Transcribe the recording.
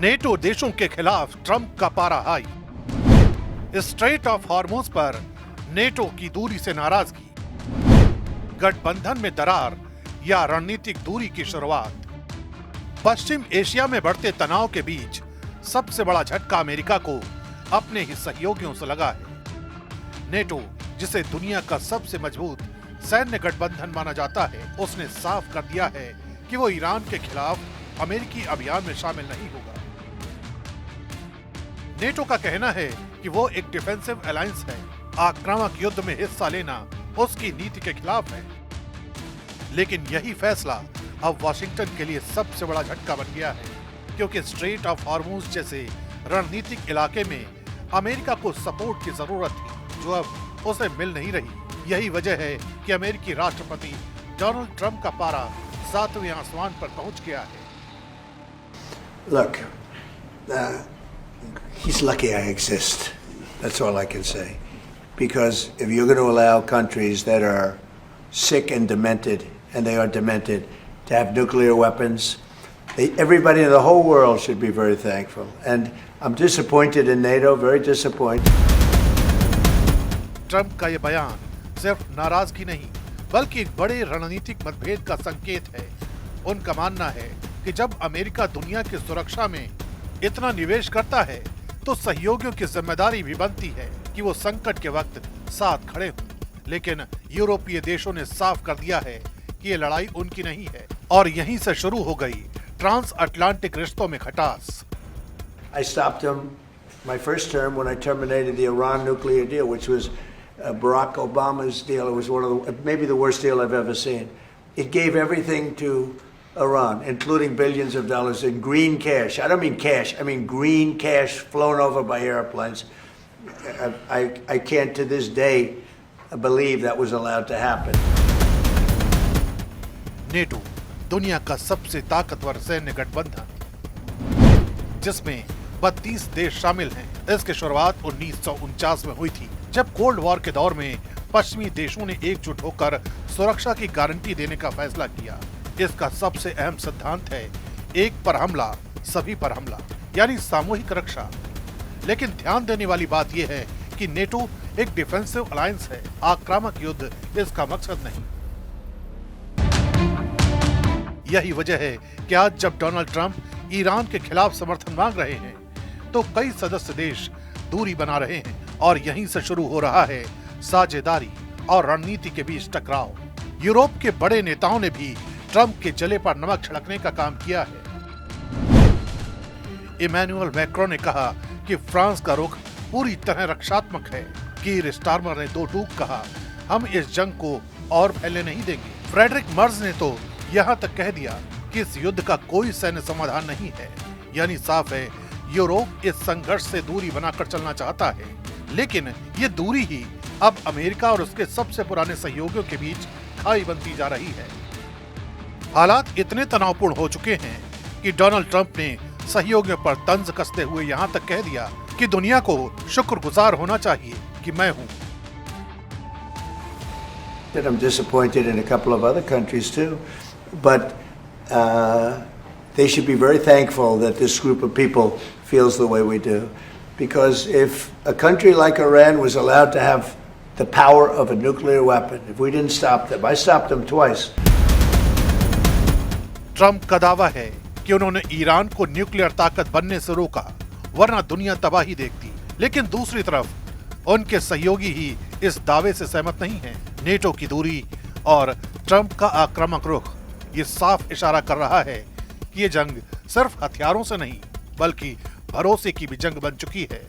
NATO देशों के खिलाफ ट्रंप का पारा हाई। स्ट्रेट ऑफ हॉर्मोज पर नेटो की दूरी से नाराजगी, गठबंधन में दरार या रणनीतिक दूरी की शुरुआत। पश्चिम एशिया में बढ़ते तनाव के बीच सबसे बड़ा झटका अमेरिका को अपने ही सहयोगियों से लगा है। नेटो, जिसे दुनिया का सबसे मजबूत सैन्य गठबंधन माना जाता है, उसने साफ कर दिया है कि वो ईरान के खिलाफ अमेरिकी अभियान में शामिल नहीं होगा। नेटो का कहना है कि वो एक डिफेंसिव अलायंस है, आक्रामक युद्ध में हिस्सा लेना उसकी नीति के खिलाफ है। लेकिन यही फैसला अब वाशिंगटन के लिए सबसे बड़ा झटका बन गया है, क्योंकि स्ट्रेट ऑफ हॉर्मूज जैसे रणनीतिक इलाके में अमेरिका को सपोर्ट की जरूरत थी, जो अब उसे मिल नहीं रही। यही वजह है कि अमेरिकी राष्ट्रपति डोनाल्ड ट्रंप का पारा 7वें आसमान पर पहुंच गया है। Look, he's lucky I exist. That's all I can say. Because if you're going to allow countries that are sick and demented, and they are demented, to have nuclear weapons, everybody in the whole world should be very thankful. And I'm disappointed in NATO, very disappointed. Trump का ये बयान सिर्फ नाराजगी नहीं, बल्कि एक बड़े रणनीतिक मतभेद का संकेत है। उनका मानना है कि जब अमेरिका दुनिया की सुरक्षा में इतना निवेश करता है, तो सहयोगियों की जिम्मेदारी भी बनती है कि वो संकट के वक्त साथ खड़े हों। लेकिन यूरोपीय देशों ने साफ कर दिया है कि ये लड़ाई उनकी नहीं है, और यहीं से शुरू हो गई ट्रांस अटलांटिक रिश्तों में खटास। I stopped him my first term when I terminated the Iran nuclear deal, which was Barack Obama's deal. It was one of maybe the worst deal I've ever seen. It gave everything to Iran, including billions of dollars in green cash. I don't mean cash, I mean green cash flown over by airplanes. I can't to this day believe that was allowed to happen. NATO दुनिया का सबसे ताकतवर सैन्य गठबंधन, जिसमें 32 देश शामिल हैं। इसकी शुरुआत 1949 में हुई थी, जब कोल्ड वॉर के दौर में पश्चिमी देशों ने एकजुट होकर सुरक्षा की गारंटी देने का फैसला किया। इसका सबसे अहम सिद्धांत है एक पर हमला सभी पर हमला, यानी सामूहिक रक्षा। लेकिन ध्यान देने वाली बात यह है कि नेटो एक डिफेंसिव अलायंस है, आक्रामक युद्ध इसका मकसद नहीं। यही वजह है कि आज जब डोनाल्ड ट्रंप ईरान के खिलाफ समर्थन मांग रहे हैं, तो कई सदस्य देश दूरी बना रहे हैं, और यहीं से शुरू हो रहा है साझेदारी और रणनीति के बीच टकराव। यूरोप के बड़े नेताओं ने भी ट्रंप के जले पर नमक छिड़कने का काम किया है। इमैनुअल मैक्रोन ने कहा कि फ्रांस का रुख पूरी तरह रक्षात्मक है। कीर स्टारमर ने दो टूक कहा, हम इस जंग को और फैलने नहीं देंगे। फ्रेडरिक मर्ज ने तो यहाँ तक कह दिया कि इस युद्ध का कोई सैन्य समाधान नहीं है। यानी साफ है, यूरोप इस संघर्ष से दूरी बनाकर चलना चाहता है, लेकिन ये दूरी ही अब अमेरिका और उसके सबसे पुराने सहयोगियों के बीच खाई बनती जा रही है। हालात इतने तनावपूर्ण हो चुके हैं कि डोनाल्ड ट्रंप ने सहयोगियों पर तंज कसते हुए यहाँ तक कह दिया कि दुनिया को शुक्रगुजार होना चाहिए कि मैं हूँ। I'm disappointed in a couple of other countries too, but they should be very thankful that this group of people feels the way we do. Because if a country like Iran was allowed to have the power of a nuclear weapon, if we didn't stop them, I stopped them twice. Trump का दावा है कि उन्होंने Iran को nuclear ताकत बनने से रोका, वरना दुनिया तबाही देखती। लेकिन दूसरी तरफ उनके सहयोगी ही इस दावे से सहमत नहीं हैं। नेटो की दूरी और ट्रंप का आक्रामक रुख ये साफ इशारा कर रहा है कि ये जंग सिर्फ हथियारों से नहीं, बल्कि भरोसे की भी जंग बन चुकी है।